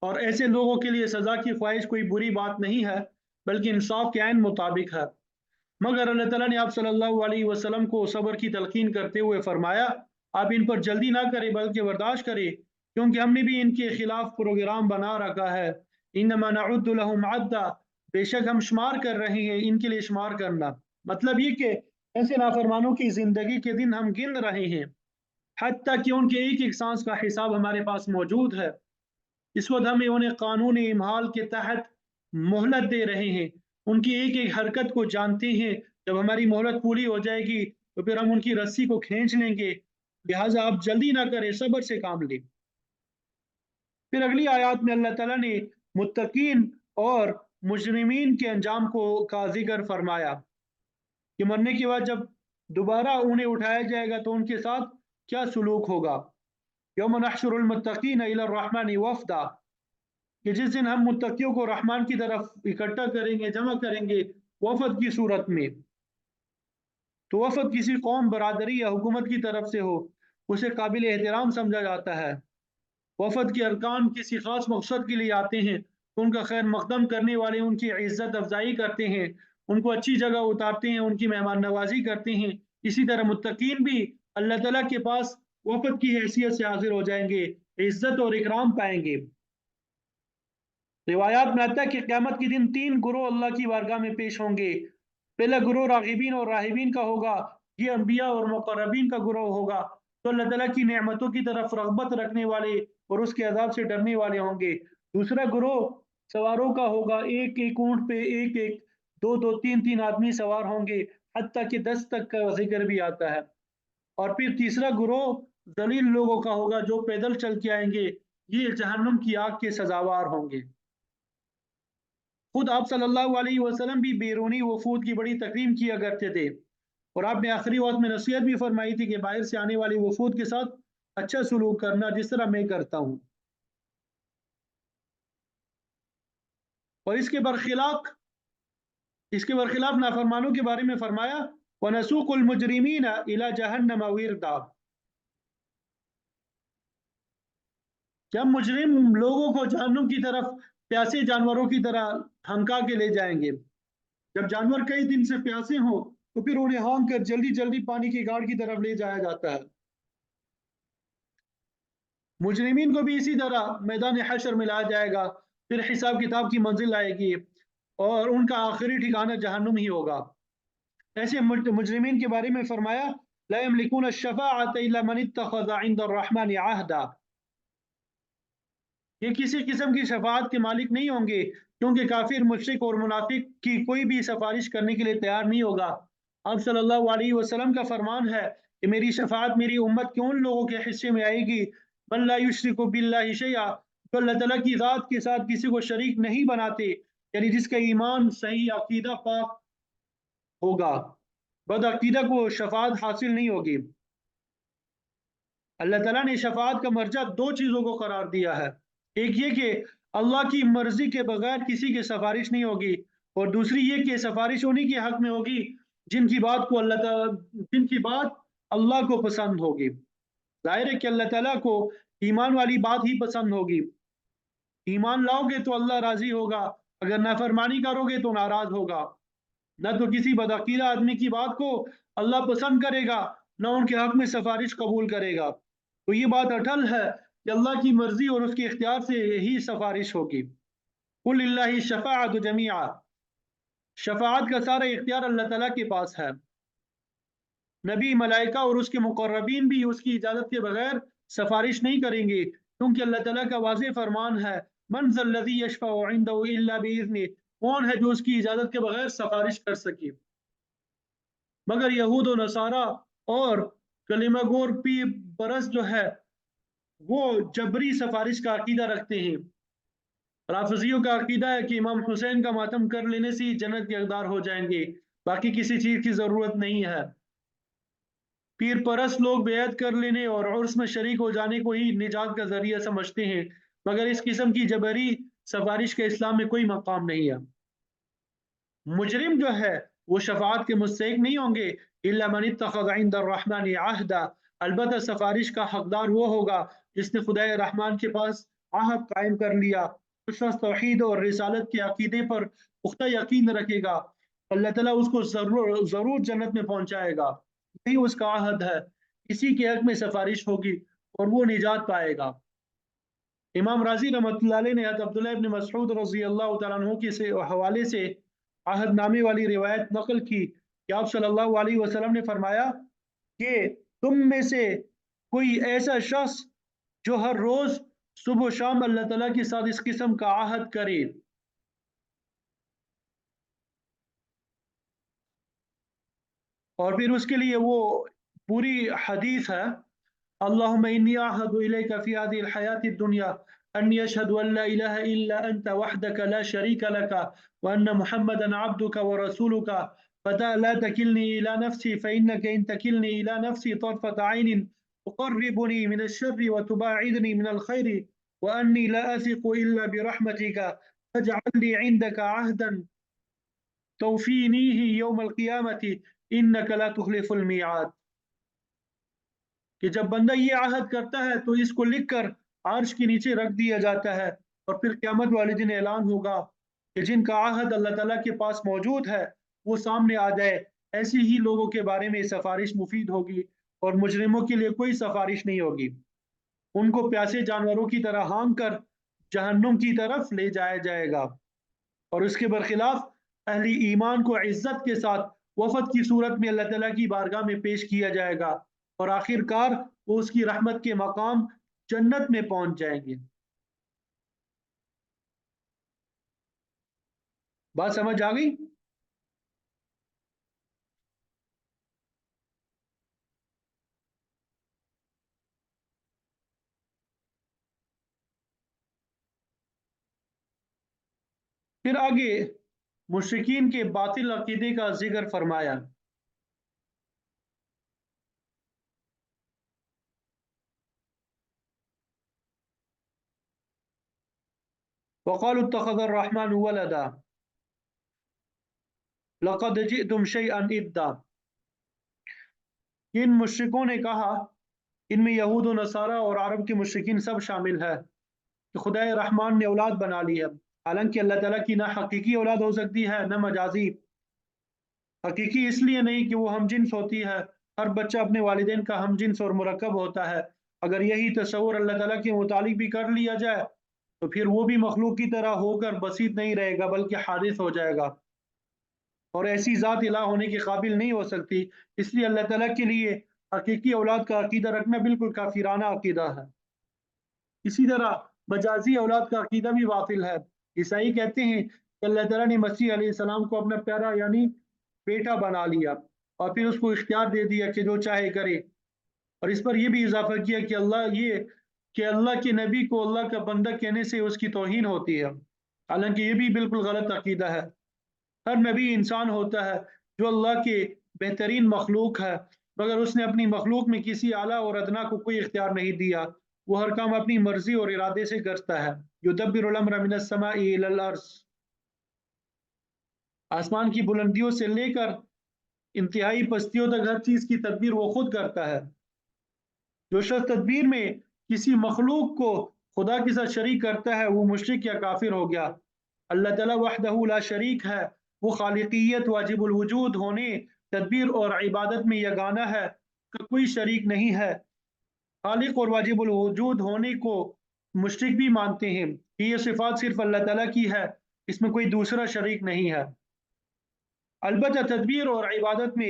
और ऐसे लोगों के लिए सज़ा की ख्वाहिश कोई बुरी बात नहीं है, बल्कि इंसाफ के ऐन मुताबिक है। मगर अल्लाह ताला ने आप सल्लल्लाहु अलैहि वसल्लम को सब्र की तलकीन करते हुए फरमाया, आप इन पर जल्दी ना करें बल्कि बर्दाश्त करें, क्योंकि हमने भी इनके खिलाफ प्रोग्राम बना रखा है। इन्नमा नअुद्दु लहुम अद्दा, बेशक हम शुमार कर रहे हैं इनके लिए शुमार करना। मतलब ये कि ऐसे नाफरमानों की ज़िंदगी के दिन हम गिन रहे हैं, हत्ता कि उनके एक एक सांस का हिसाब हमारे पास मौजूद है। इस वक्त हम उन्हें कानून इम्हाल के तहत मोहलत दे रहे हैं, उनकी एक एक हरकत को जानते हैं। जब हमारी मोहलत पूरी हो जाएगी तो फिर हम उनकी रस्सी को खींच लेंगे। लिहाजा आप जल्दी ना करें, सब्र से काम लें। फिर अगली आयत में अल्लाह ताला ने मुत्तकीन और मुजरिमीन के अंजाम का जिक्र फरमाया कि मरने के बाद जब दोबारा उन्हें उठाया जाएगा तो उनके साथ क्या सलूक होगा। यौम नहशुरुल मुत्तकीन इला रहमानि वफ़दा, कि जिस दिन हम मुत्तकियों को रहमान की तरफ इकट्ठा करेंगे, जमा करेंगे वफद की सूरत में। तो वफद किसी कौम, बरादरी या हुकूमत की तरफ से हो, उसे काबिल एहतराम समझा जाता है। वफद के अरकान किसी खास मकसद के लिए आते हैं तो उनका खैर मकदम करने वाले उनकी इज्जत अफजाई करते हैं, उनको अच्छी जगह उतारते हैं, उनकी मेहमान नवाजी करते हैं। इसी तरह मुत्तकीन भी अल्लाह ताला के पास वफद की हैसियत से हाजिर हो जाएंगे, इज्जत और इकराम पाएंगे। रिवायात में आता है कि क़यामत के दिन 3 गुरोह अल्लाह की बारगाह में पेश होंगे। पहला गुरोह राग़िबीन और राहिबीन का होगा, ये अंबिया और मुक़र्रबीन का गुरोह होगा, तो अल्लाह ताला की नेमतों की तरफ रग़बत रखने वाले और उसके अज़ाब से डरने वाले होंगे। दूसरा गुरोह सवारों का होगा, एक-एक ऊँट पे एक-एक, 2-2, 3-3 आदमी सवार होंगे, हत्ता कि 10 तक का ज़िक्र भी आता है। और फिर तीसरा गुरोह ज़लील लोगों का होगा जो पैदल चल के आएँगे, ये जहन्नुम की आग के सज़ावार होंगे। खुद आप सल्लल्लाहु अलैहि वसल्लम भी बैरूनी वफूद की बड़ी तकरीम किया करते थे, और आपने आखिरी वक्त में नसीहत भी फरमाई थी कि बाहर से आने वाली वफूद के साथ अच्छा सलूक करना, जिस तरह मैं करता हूँ। और इसके बरखिलाफ नाफरमानों के बारे में फरमाया, वनसूकुल मुजरिमीना इला जहन्नम विरदा, कि हम मुजरिम लोगों को जहन्नुम की तरफ प्यासे जानवरों की तरह हंका के ले जाएंगे। जब जानवर कई दिन से प्यासे हों तो फिर उन्हें हाँक कर जल्दी जल्दी पानी की गाड़ की तरफ ले जाया जाता है। मुजरिमीन को भी इसी तरह मैदान हशर में लाया जाएगा, फिर हिसाब किताब की मंजिल आएगी और उनका आखिरी ठिकाना जहन्नुम ही होगा। ऐसे मुजरिमीन के बारे में फरमाया, ला यमलिकून अश-शफ़ाअत इल्ला मन इत्तख़ज़ इंद अर्रहमान आहदा, ये किसी किस्म की शफाअत के मालिक नहीं होंगे, क्योंकि काफिर, मुशरिक और मुनाफिक की कोई भी सिफारिश करने के लिए तैयार नहीं होगा। आप सल्लल्लाहु अलैहि वसल्लम का फरमान है कि मेरी शफाअत मेरी उम्मत के उन लोगों के हिस्से में आएगी, मन ला युशरिकु बिल्लाहि शैआ, जो अल्लाह ताला की ज़ात के साथ किसी को शरीक नहीं बनाते, यानी जिसका ईमान सही, अकीदा पाक होगा। बदअकीदा को शफाअत हासिल नहीं होगी। अल्लाह ताला ने शफाअत का मर्जा दो चीज़ों को करार दिया है। एक ये कि अल्लाह की मर्ज़ी के बगैर किसी की सिफ़ारिश नहीं होगी, और दूसरी ये कि सिफ़ारिश उन्हीं के हक़ में होगी जिनकी बात अल्लाह को पसंद होगी। ज़ाहिर है कि अल्लाह ताला को ईमान वाली बात ही पसंद होगी। ईमान लाओगे तो अल्लाह राज़ी होगा, अगर नाफ़रमानी करोगे तो नाराज़ होगा। ना तो किसी बदअकीदा आदमी की बात को अल्लाह पसंद करेगा, ना उनके हक़ में सिफ़ारिश कबूल करेगा। तो ये बात अटल है कि अल्लाह की मर्ज़ी और उसके इख्तियार से ही सिफ़ारिश होगी। कुल लिल्लाहि शफ़ाअतु जमीआ, शफ़ाअत का सारा इख्तियार अल्लाह ताला के पास है। नबी, मलाइका और उसके मुक़र्रबीन भी उसकी इजाज़त के बगैर सिफ़ारिश नहीं करेंगे, क्योंकि अल्लाह ताला का वाज़ेह फ़रमान है, मन ज़ल्लज़ी यशफ़अु इंदहु इल्ला बिइज़्निह, कौन है जो उसकी इजाज़त के बगैर सिफ़ारिश कर सके। मगर यहूद और नसारा और कलिमा गोर पी परस जो है, वो जबरी सिफ़ारिश का अकीदा रखते हैं। राफ़िज़ियों का अकीदा है कि इमाम हुसैन का मातम कर लेने से ही जन्नत के हकदार हो जाएंगे, बाकी किसी चीज़ की ज़रूरत नहीं है। पीर परस्त लोग बेअत कर लेने और उर्स में शरीक हो जाने को ही निजात का ज़रिया समझते हैं, मगर इस किस्म की जबरी सिफ़ारिश का इस्लाम में कोई मकाम नहीं है। मुजरिम जो है वो शफाअत के मुस्तहिक नहीं होंगे, इल्ला मन इत्तखज़ इंद अर्रहमानि अहदा, अलबत्ता सिफारिश का हकदार वो होगा जिसने खुदाए रहमान के पास आहद कायम कर लिया, उस शख्स तौहीद और रिसालत के अकीदे पर पुख्ता यकीन रखेगा, अल्लाह ताला उसको ज़रूर ज़रूर जन्नत में पहुंचाएगा। यही उसका आहद है, इसी के हक में सिफारिश होगी और वो निजात पाएगा। इमाम राजी रहमतुल्लाह अलैह ने हज़रत अब्दुल्लाह इब्न मसऊद रज़ी अल्लाह तआला अन्हु के हवाले से अहदनामे वाली रिवायत नकल की कि आप सल्लल्लाहु अलैहि वसल्लम ने फरमाया कि तुम में से कोई ऐसा शख्स जो हर रोज सुबह शाम अल्लाह ताला के साथ इस किस्म का आहद करे, और फिर उसके लिए वो पूरी हदीस है, अल्लाहुम्मा इन्नी अहदु इलैका फी हादिहिल हयातिद दुनिया अन्नी अशहदु अल्ला इलाहा इल्ला अंत वहदक ला शरीका लका व अन्न मुहम्मदन अब्दुका व रसूलुका फता ला तकिलनी इला नफ्सी फ़इन्नक इन तकिलनी इला नफ्सी तर्फत ऐन तुक़र्रिबुनी मिन अश्शर्रि व तुबाइदनी मिन अल-खैरि व अन्नी ला असिक़ु इल्ला बिरहमतिका फजअल ली इंदक अहदन तौफ़ीनीही यौम अल-क़ियामति इन्नक ला तुख़लिफ़ुल मिआद। कि जब बंदा ये आहद करता है तो इसको लिखकर आर्श के नीचे रख दिया जाता है और फिर क़यामत वाले दिन ऐलान होगा कि जिनका आहद अल्लाह ताला के पास मौजूद है वो सामने आ जाए। ऐसे ही लोगों के बारे में सिफारिश मुफीद होगी और मुजरिमों के लिए कोई सिफारिश नहीं होगी। उनको प्यासे जानवरों की तरह हाँक कर जहन्नुम की तरफ ले जाया जाएगा और उसके बरखिलाफ अहली ईमान को इज्जत के साथ वफद की सूरत में अल्लाह ताला की बारगाह में पेश किया जाएगा और आखिरकार वो उसकी रहमत के मकाम जन्नत में पहुंच जाएंगे। बात समझ आ गई? फिर आगे मुशरिकीन के बातिल अकीदे का जिक्र फरमाया। वक़ालू इत्तख़ज़ अर्रहमान वलदा लक़द जिअतुम शैअन इद्दा। इन मुशरिकों ने कहा, इनमें यहूद और नसारा और अरब के मुशरिकीन सब शामिल है, कि खुदाए रहमान ने औलाद बना ली है। हालांकि अल्लाह ताला की ना हकीकी औलाद हो सकती है ना मजाजी। हकीकी इसलिए नहीं कि वो हम जिन्स होती है, हर बच्चा अपने वालिदैन का हम जिन्स और मुरक्कब होता है। अगर यही तस्वुर अल्लाह ताला के मुतालिक भी कर लिया जाए तो फिर वो भी मखलूक की तरह होकर बसीत नहीं रहेगा बल्कि हादिस हो जाएगा और ऐसी ज़ात इला होने के काबिल नहीं हो सकती। इसलिए अल्लाह ताला के लिए हकीकी औलाद का अकीदा रखना बिल्कुल काफिराना अकीदा है। इसी तरह मजाजी औलाद का अकीदा भी बातिल है। ईसाई कहते हैं कि अल्लाह ताला ने मसीह अलैहिस्सलाम को अपना प्यारा यानी बेटा बना लिया और फिर उसको इख्तियार दे दिया कि जो चाहे करे और इस पर यह भी इजाफा किया कि अल्लाह के नबी को अल्लाह का बंदा कहने से उसकी तौहीन होती है। हालांकि ये भी बिल्कुल गलत अकीदा है। हर नबी इंसान होता है जो अल्लाह के बेहतरीन मखलूक है, मगर उसने अपनी मखलूक में किसी आला और अदना को कोई इख्तियार नहीं दिया। वो हर काम अपनी मर्जी और इरादे से करता है। युदब्बिरुल अम्र मिनस समाई इलल अर्ज़। आसमान की बुलंदियों से लेकर इंतहाई पस्तियों तक हर चीज की तदबीर वो खुद करता है। जो शख्स तदबीर में किसी मखलूक को खुदा के साथ शरीक करता है वो मुशरिक या काफिर हो गया। अल्लाह ताला वहदहू ला शरीक है, वो खालिकियत वाजिबुल वजूद होने, तदबीर और इबादत में यगाना है, का कोई शरीक नहीं है। खालिक और वाजिबुल वजूद होने को मुशरिक भी मानते हैं कि ये सिफात सिर्फ अल्लाह ताला की है, इसमें कोई दूसरा शरीक नहीं है। अलबत्ता तदबीर और इबादत में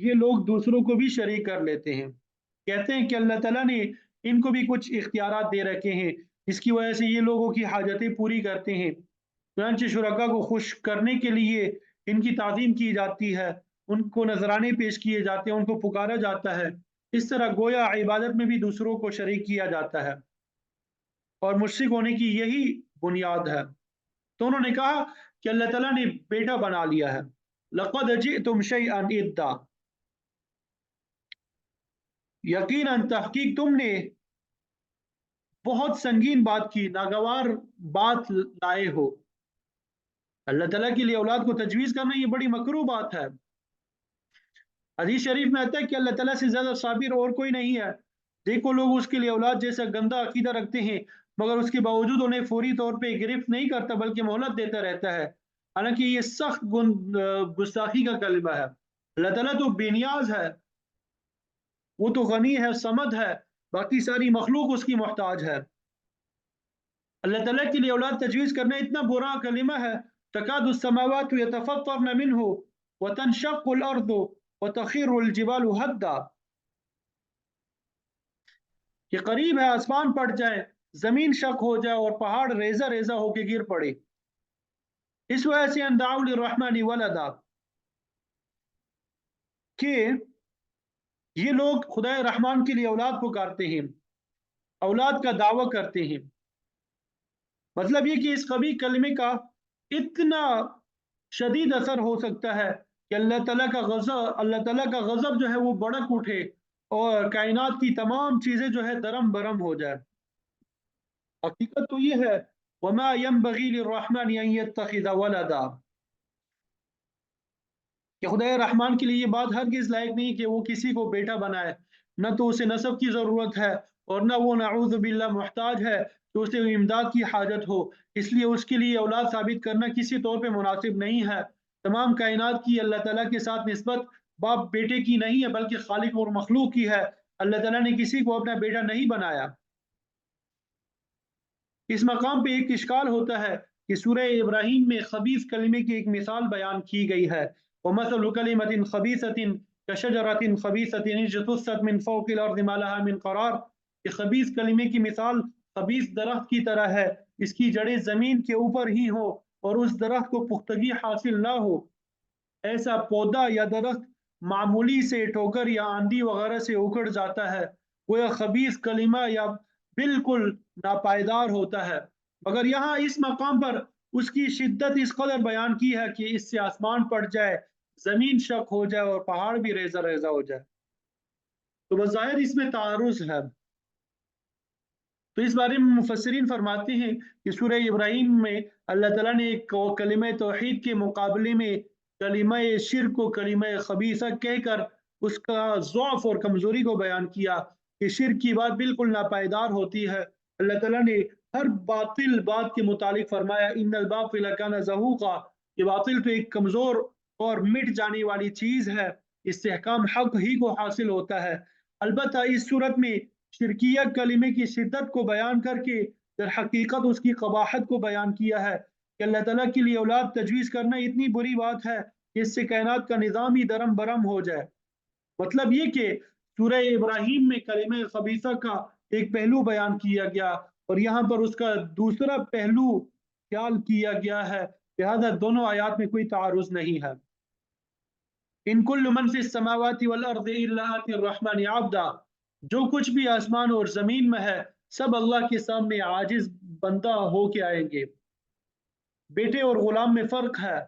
ये लोग दूसरों को भी शरीक कर लेते हैं। कहते हैं कि अल्लाह ताला ने इनको भी कुछ इख्तियारात दे रखे हैं जिसकी वजह से ये लोगों की हाजतें पूरी करते हैं। चुनांचे शुरका को खुश करने के लिए इनकी ताज़ीम की जाती है, उनको नजराने पेश किए जाते हैं, उनको पुकारा जाता है। इस तरह गोया इबादत में भी दूसरों को शरीक किया जाता है और मुश्रिक होने की यही बुनियाद है। तो उन्होंने कहा कि अल्लाह ताला ने बेटा बना लिया है। लक़द जिअतुम शैअन इद्दा, यकीनन तहकीक तुमने बहुत संगीन बात की, नागवार बात लाए हो। अल्लाह ताला के लिए औलाद को तजवीज़ करना ये बड़ी मकरूह बात है। हदीस शरीफ में आता है कि अल्लाह ताला से ज़्यादा साबिर और कोई नहीं है। देखो लोग उसके लिए औलाद जैसा गंदा अकीदा रखते हैं, मगर उसके बावजूद उन्हें फौरी तौर पे गिरफ्त नहीं करता बल्कि मोहलत देता रहता है। हालांकि ये सख्त गुस्ताखी का कलमा है। अल्लाह ताला तो बेनियाज है, वो तो गनी है, समद है, बाकी सारी मखलूक उसकी मोहताज है। अल्लाह ताला के लिए औलाद तजवीज़ करना इतना बुरा कलिमा है, तकादुस्समावातु यतफत्तरन मिन्हु व तनशक्कुल अर्दु व तखिरुल जिबालु हद्दा, कि करीब है आसमान फट जाए, जमीन शक हो जाए और पहाड़ रेजा रेजा होके गिर पड़े। इस वजह से अंदाउल रहमानी वलदा, कि ये लोग खुदा रहमान के लिए औलाद पुकारते हैं, औलाद का दावा करते हैं। मतलब یہ کہ اس قبیح کلمے کا اتنا شدید اثر ہو سکتا ہے کہ اللہ تعالیٰ کا غضب جو ہے وہ بڑک اٹھے اور کائنات کی تمام چیزیں جو ہے درم برم ہو جائے۔ حقیقت تو یہ ہے وما ينبغي للرحمن ان يتخذ ولدا، کہ خدائے رحمان کے لیے یہ بات ہرگز لائق نہیں کہ وہ کسی کو بیٹا بنائے، نہ تو اسے نسب کی ضرورت ہے اور نہ وہ نعوذ باللہ محتاج ہے کہ اسے امداد کی حاجت ہو، اس لیے اس کے لیے اولاد ثابت کرنا کسی طور پہ مناسب نہیں ہے۔ تمام کائنات کی اللہ تعالیٰ کے ساتھ نسبت باپ بیٹے کی نہیں ہے بلکہ خالق اور مخلوق کی ہے۔ اللہ تعالیٰ نے کسی کو اپنا بیٹا نہیں بنایا۔ اس مقام پہ ایک اشکال ہوتا ہے کہ سورہ ابراہیم میں خبیث کلمے کی ایک مثال بیان کی گئی ہے، وَمَثَلُ كَلِمَةٍ خَبِيثَةٍ كَشَجَرَةٍ خَبِيثَةٍ اجْتُثَّتْ مِنْ فَوْقِ الْأَرْضِ مَا لَهَا مِنْ قَرَارٍ، کہ خبیث کلمے کی مثال خبیث درخت کی طرح ہے، اس کی جڑیں زمین کے اوپر ہی ہو اور اس درخت کو پختگی حاصل نہ ہو۔ ایسا پودا یا درخت معمولی سے ٹھوکر یا آندھی وغیرہ سے اکھڑ جاتا ہے، وہ ایک خبیث کلمہ یا بالکل ناپائیدار ہوتا ہے، مگر یہاں اس مقام پر اس کی شدت اس قدر بیان کی ہے کہ اس سے آسمان پھٹ جائے، زمین شق ہو جائے اور پہاڑ بھی ریزہ ریزہ ہو جائے، تو بظاہر اس میں تعارض ہے۔ تو اس بارے میں مفسرین فرماتے ہیں کہ سورہ ابراہیم میں اللہ تعالیٰ نے ایک کلمہ توحید کے مقابلے میں کلمہ شرک کو کلمہ خبیثہ کہہ کر اس کا ضعف اور کمزوری کو بیان کیا کہ شرک کی بات بالکل ناپائیدار ہوتی ہے۔ اللہ تعالیٰ نے ہر باطل بات کے متعلق فرمایا ان الباطل کان زہوقا، یہ باطل تو ایک کمزور اور مٹ جانے والی چیز ہے، استحکام حق ہی کو حاصل ہوتا ہے۔ البتہ اس صورت میں شرکیہ کلمے کی شدت کو بیان کر کے در حقیقت اس کی قباحت کو بیان کیا ہے کہ اللہ تعالیٰ کے لیے اولاد تجویز کرنا اتنی بری بات ہے کہ اس سے کائنات کا نظام ہی درم برم ہو جائے۔ مطلب یہ کہ سورہ ابراہیم میں کلمہ خبیثہ کا ایک پہلو بیان کیا گیا اور یہاں پر اس کا دوسرا پہلو خیال کیا گیا ہے، لہذا دونوں آیات میں کوئی تعارض نہیں ہے۔ ان کل من فی السماوات والارض الا آتی الرحمن عبدا، جو کچھ بھی آسمان اور زمین میں ہے سب اللہ کے سامنے عاجز بندہ ہو کے آئیں گے۔ بیٹے اور غلام میں فرق ہے،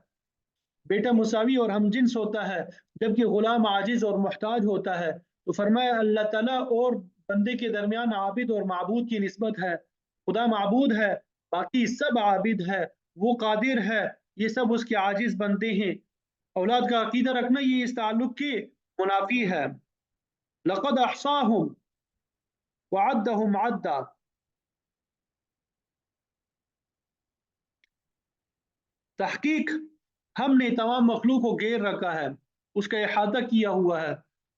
بیٹا مساوی اور ہم جنس ہوتا ہے جبکہ غلام عاجز اور محتاج ہوتا ہے۔ تو فرمایا اللہ تعالیٰ اور بندے کے درمیان عابد اور معبود کی نسبت ہے، خدا معبود ہے، باقی سب عابد ہے، وہ قادر ہے، یہ سب اس کے عاجز بندے ہیں۔ اولاد کا عقیدہ رکھنا یہ اس تعلق کے منافی ہے۔ لقد احصاهم وعدهم عدا، تحقیق ہم نے تمام مخلوق کو گھیر رکھا ہے، اس کا احاطہ کیا ہوا ہے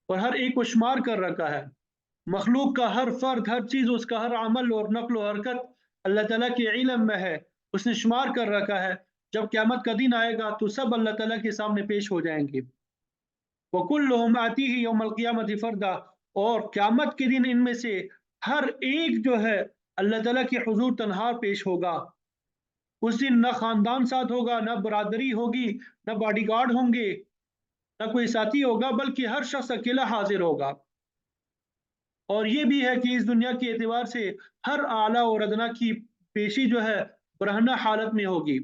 اور ہر ایک کو شمار کر رکھا ہے۔ مخلوق کا ہر فرد، ہر چیز، اس کا ہر عمل اور نقل و حرکت اللہ تعالیٰ کے علم میں ہے، اس نے شمار کر رکھا ہے۔ جب قیامت کا دن آئے گا تو سب اللہ تعالیٰ کے سامنے پیش ہو جائیں گے۔ وَكُلُّهُمْ آتِيهِ يَوْمَ الْقِيَامَةِ فَرْدًا، اور قیامت کے دن ان میں سے ہر ایک جو ہے اللہ تعالیٰ کے حضور تنہا پیش ہوگا۔ اس دن نہ خاندان ساتھ ہوگا، نہ برادری ہوگی، نہ باڈی گارڈ ہوں گے، نہ کوئی ساتھی ہوگا، بلکہ ہر شخص اکیلا حاضر ہوگا۔ اور یہ بھی ہے کہ اس دنیا کے اعتبار سے ہر اعلیٰ اور ادنا کی پیشی جو ہے برہنہ حالت میں ہوگی۔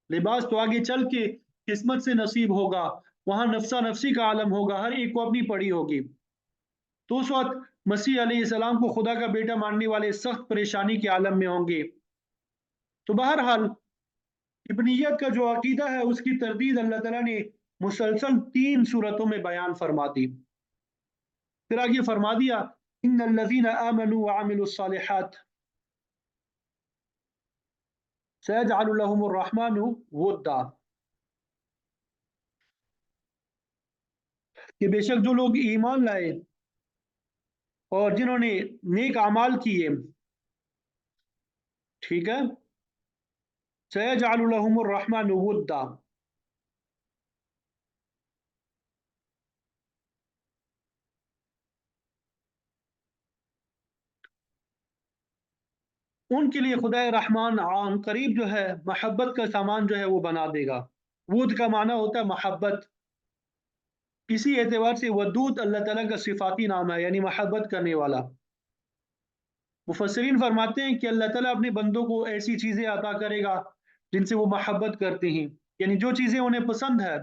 لباس تو آگے چل کے قسمت سے نصیب ہوگا، وہاں نفسا نفسی کا عالم ہوگا، ہر ایک کو اپنی پڑی ہوگی۔ تو اس وقت مسیح علیہ السلام کو خدا کا بیٹا ماننے والے سخت پریشانی کے عالم میں ہوں گے۔ تو بہرحال ابنیت کا جو عقیدہ ہے اس کی تردید اللہ تعالیٰ نے مسلسل 3 صورتوں میں بیان فرما دی۔ پھر آگے فرما دیا ان الذین آمنوا وعملوا الصالحات سيجعل لهم الرحمن ودا، کہ بے شک جو لوگ ایمان لائے اور جنہوں نے نیک اعمال کیے، ٹھیک ہے، سيجعل لهم الرحمن ودا، ان کے لیے خدا رحمان عن قریب جو ہے محبت کا سامان جو ہے وہ بنا دے گا۔ ود کا معنی ہوتا ہے محبت، کسی اعتبار سے ودود اللہ تعالیٰ کا صفاتی نام ہے، یعنی محبت کرنے والا۔ मुफस्सिरीन फरमाते हैं कि अल्लाह ताला अपने बंदों को ऐसी चीज़ें अता करेगा जिनसे वो मोहब्बत करते हैं, यानी जो चीज़ें उन्हें पसंद है।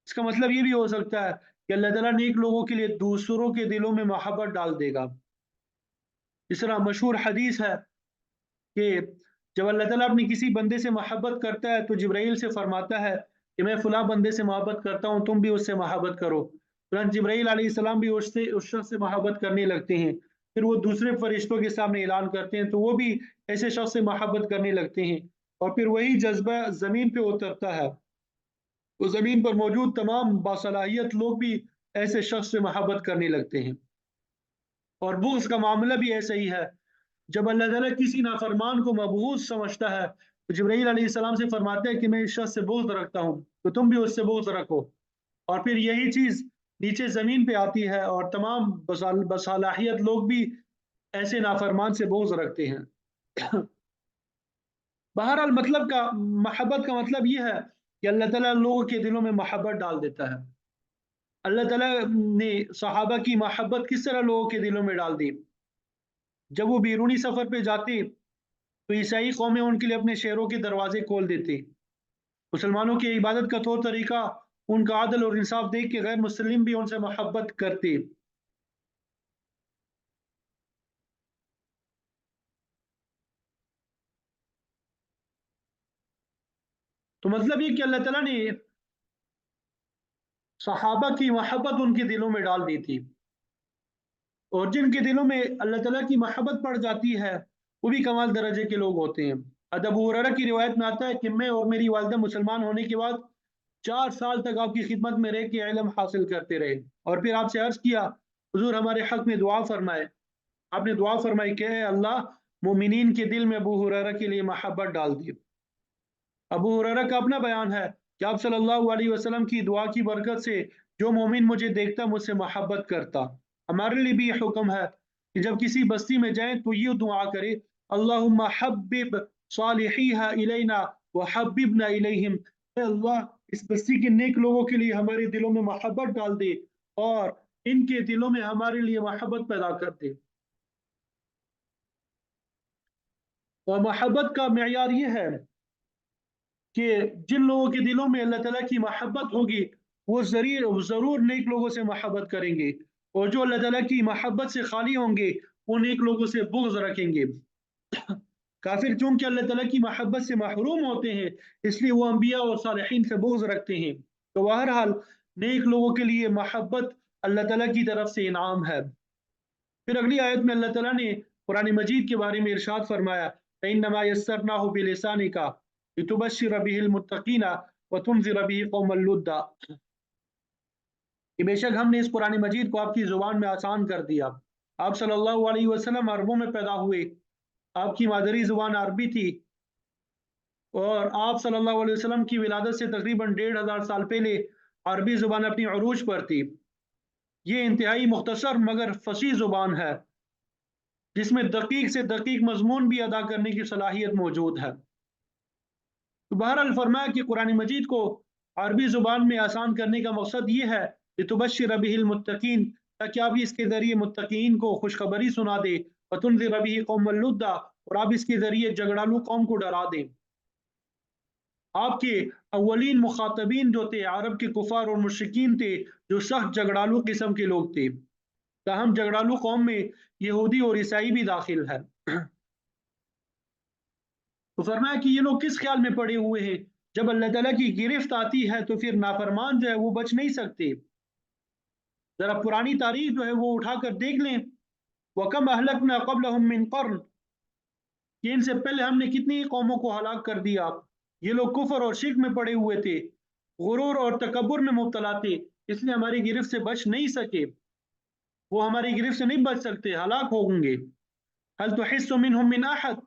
इसका मतलब ये भी हो सकता है कि अल्लाह ताला नेक लोगों के लिए दूसरों के दिलों में मोहब्बत डाल देगा। इस तरह मशहूर हदीस है कि जब अल्लाह ताला अपनी किसी बंदे से मोहब्बत करता है तो जिब्राइल से फरमाता है कि मैं फ़लाँ बंदे से मोहब्बत करता हूँ, तुम भी उससे मोहब्बत करो। तुरंत जिब्राइल अलैहिस्सलाम भी उससे उस शख्स से मोहब्बत करने लगते हैं। फिर वो दूसरे फरिश्तों के सामने ऐलान करते हैं तो वो भी ऐसे शख्स से मोहब्बत करने लगते हैं और फिर वही जज़्बा ज़मीन पे उतरता है। तो ज़मीन पर मौजूद तमाम बासलाहियत लोग भी ऐसे शख्स से मोहब्बत करने लगते हैं। और बुग़्ज़ का मामला भी ऐसा ही है। जब अल्लाह ताला किसी नाफरमान को मबगूज़ समझता है तो जिब्राईल अलैहिस्सलाम से फरमाता है कि मैं इस शख्स से बुग़्ज़ रखता हूँ, तो तुम भी उससे बुग़्ज़ रखो। और फिर यही चीज़ नीचे ज़मीन पे आती है और तमाम बसालाहियत लोग भी ऐसे नाफरमान से बुग़्ज़ रखते हैं। बहरहाल मतलब का मोहब्बत का मतलब ये है कि अल्लाह ताला लोगों के दिलों में मोहब्बत डाल देता है। अल्लाह ताला ने सहाबा की मोहब्बत किस तरह लोगों के दिलों में डाल दी? जब वो बैरूनी सफ़र पे जाते तो ईसाई कौमें उनके लिए अपने शहरों के दरवाजे खोल देती। मुसलमानों की इबादत का तौर तरीका, उनका आदल और इंसाफ देख के गैर मुस्लिम भी उनसे मोहब्बत करते। तो मतलब ये कि अल्लाह ताला ने सहाबा की मोहब्बत उनके दिलों में डाल दी थी और जिनके दिलों में अल्लाह ताला की मोहब्बत पड़ जाती है वो भी कमाल दर्जे के लोग होते हैं। अबू हुरैरा की रिवायत में आता है कि मैं और मेरी वालिदा मुसलमान होने के बाद 4 साल तक आपकी खिदमत में रह के इल्म हासिल करते रहे और फिर आपसे अर्ज किया हुजूर हमारे हक में दुआ फरमाए। आपने दुआ फरमाई कि अल्लाह मोमिनीन के दिल में अबू हुरैरा के लिए मोहब्बत डाल दी। अबू हुरैरा का अपना बयान है कि आप सल्लल्लाहु अलैहि वसल्लम की दुआ की बरकत से जो मोमिन मुझे देखता मुझसे मोहब्बत करता। हमारे लिए भी ये हुक्म है कि जब किसी बस्ती में जाएं तो ये दुआ करें, अल्लाहुम्मा हब्बिब सालिहीहा इलैना व हब्बिबना इलैहिम। अल्लाह इस बस्ती के नेक लोगों के लिए हमारे दिलों में मोहब्बत डाल दे और इनके दिलों में हमारे लिए मोहब्बत पैदा कर दे। और मोहब्बत का मेयार ये है कि जिन लोगों के दिलों में अल्लाह ताला की मोहब्बत होगी वो ज़रूर नेक लोगों से मोहब्बत करेंगे और जो अल्लाह ताला की मोहब्बत से खाली होंगे वो नेक लोगों से बुग़्ज़ रखेंगे। काफिर चूंकि अल्लाह ताला की मोहब्बत से महरूम होते हैं इसलिए वो अम्बिया और सालिहीन से बुग़्ज़ रखते हैं। तो बहरहाल नेक लोगों के लिए मोहब्बत अल्लाह ताला की तरफ से इनाम है। फिर अगली आयत में अल्लाह ताला ने कुरान मजीद के बारे में इरशाद फरमाया, इन्नमा यस्सरनाहु बिलिसानिका लितुबश्शिर बिहिल मुत्तकीना व तुनज़िर बिही कौमल लुद्दा, कि बेशक हमने इस कुरान मजीद को आपकी ज़ुबान में आसान कर दिया। आप सल्लल्लाहु अलैहि वसल्लम अरबों में पैदा हुए, आपकी मादरी ज़ुबान अरबी थी और आप सल्लल्लाहु अलैहि वसल्लम की विलादत से तकरीबन 1500 साल पहले अरबी ज़ुबान अपनी अरूज पर थी। ये इंतहाई मुख्तसर मगर फसीह ज़ुबान है जिसमें दकीक से दकीक मजमून भी अदा करने की सलाहियत मौजूद है। तो बहरहाल फरमाया कि कुरान मजीद को अरबी ज़ुबान में आसान करने का मकसद ये है कि तुबश्शिर बिहिल मुत्तकीन, ताकि आप इसके ज़रिए मुत्तकीन को खुशखबरी सुना दे, वतुनज़िर बिही कौमल लुद्दा, और आप इसके ज़रिए झगड़ालू कौम को डरा दें। आपके अव्वलीन मुखातबीन जो थे अरब के कुफार और मुशरिकीन थे जो सख्त झगड़ालू किस्म के लोग थे। ताहम झगड़ालू कौम में यहूदी और ईसाई भी दाखिल है। तो फरमाया कि ये लोग किस ख्याल में पड़े हुए हैं, जब अल्लाह ताला की गिरफ्त आती है तो फिर नाफरमान जो है वो बच नहीं सकते। जरा पुरानी तारीख जो है वो उठाकर देख लें, वकम अहलकना क़ब्लहुम मिन क़र्न, कि इनसे पहले हमने कितनी कौमों को हलाक कर दिया। ये लोग कुफर और शिर्क में पड़े हुए थे, गुरूर और तकब्बुर में मुब्तला थे, इसलिए हमारी गिरफ्त से बच नहीं सके। वो हमारी गिरफ्त से नहीं बच सकते, हलाक होंगे। हल तुहिस्सु मिनहुम मिन अहद,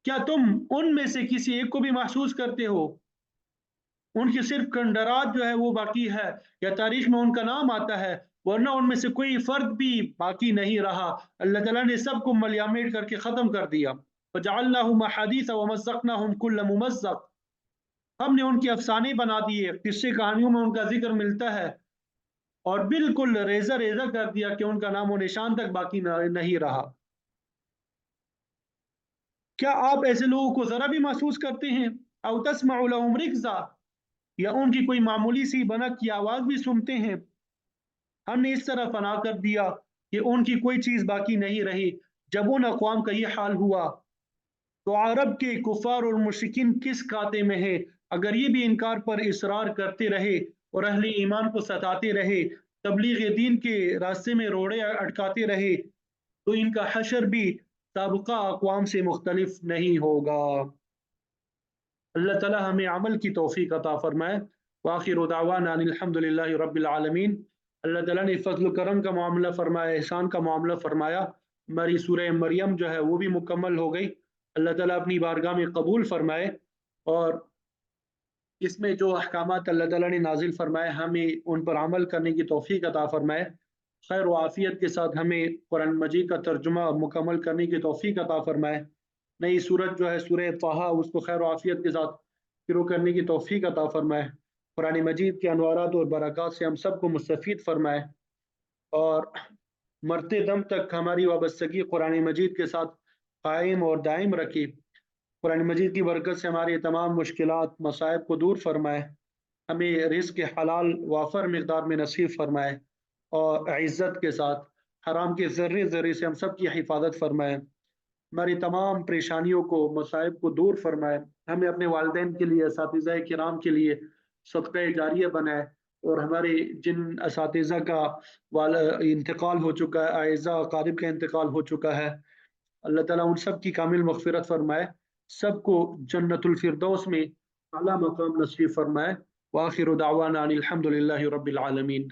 क्या तुम उनमें से किसी एक को भी महसूस करते हो? उनकी सिर्फ कंडरात जो है वो बाकी है या तारीख में उनका नाम आता है, वरना उनमें से कोई फर्द भी बाकी नहीं रहा। अल्लाह ताला ने सबको मलियामेट करके ख़त्म कर दिया। वजअलनाहुम अहादीस व मज़्ज़क़नाहुम कुल्ल मुमज़्ज़क़, हमने उनके अफसाने बना दिए, किस्से कहानियों में उनका जिक्र मिलता है और बिल्कुल रेजा रेजा कर दिया कि उनका नाम और निशान तक बाकी नहीं रहा। क्या आप ऐसे लोगों को ज़रा भी महसूस करते हैं? औ तस्मउ लहुम रिक्ज़ा, या उनकी कोई मामूली सी बनक की आवाज़ भी सुनते हैं? हमने इस तरह फना कर दिया कि उनकी कोई चीज़ बाकी नहीं रही। जब उन अक़वाम का ये हाल हुआ तो अरब के कुफ़ार और मुशरिकीन किस खाते में है? अगर ये भी इनकार पर इसरार करते रहे और अहले ईमान को सताते रहे, तबलीग दीन के रास्ते में रोड़े अटकाते रहे, तो इनका हशर भी साबिक़ा अक़वाम से मुख्तलिफ नहीं होगा। अल्लाह ताला हमें अमल की तौफ़ीक़ अता फ़रमाए। व आखिरु दावाना अनिल हम्दुलिल्लाहि रब्बिल आलमीन। अल्लाह ताला ने फ़ज़्ल करम का मामला फ़रमाया, एहसान का मामला फ़रमाया। हमारी सूरह मरियम जो है वो भी मुकम्मल हो गई। अल्लाह ताला अपनी बारगाह में कबूल फ़रमाए और इसमें जो अहकामात अल्लाह ताला ने नाज़िल फ़रमाए हमें उन पर अमल करने की तौफ़ीक़ अता फ़रमाए। खैर व आफ़ियत के साथ हमें कुरान मजीद का तर्जुमा मुकम्मल करने की तौफ़ीक़ अता फ़रमाए। नई सूरत जो है सूरह ताहा, उसको खैर व आफ़ियत के साथ शुरू करने की तौफ़ीक़ अता फ़रमाए। कुरान मजीद के अनवारात और बरक़ात से हम सबको मुस्तफ़ीद फ़रमाए और मरते दम तक हमारी वाबस्तगी कुरान मजीद के साथ कायम और दायम रखे। कुरान मजीद की बरकत से हमारी तमाम मुश्किलात, मसाइब को दूर फरमाए। हमें रिज़्क़ हलाल वाफ़र मिक़दार में नसीब फरमाए और इज़्ज़त के साथ हराम के ज़र्रे-ज़र्रे से हम सब की हिफ़ाज़त फरमाए। हमारी तमाम परेशानियों को, मसाइब को दूर फरमाए। हमें अपने वालिदैन के लिए, असातिज़ाए किराम के लिए सदक़ा जारिया बनाए और हमारे जिन असातिज़ा का इंतकाल हो चुका है, आइज़ा अकारिब का इंतकाल हो चुका है, अल्लाह ताला उन सब की कामिल मग़फ़िरत फ़रमाए, सबको जन्नतुल फ़िरदौस में आला मक़ाम नसीब फ़रमाए। व आखिरु दावाना अनिल हम्दुलिल्लाहि रब्बिल आलमीन।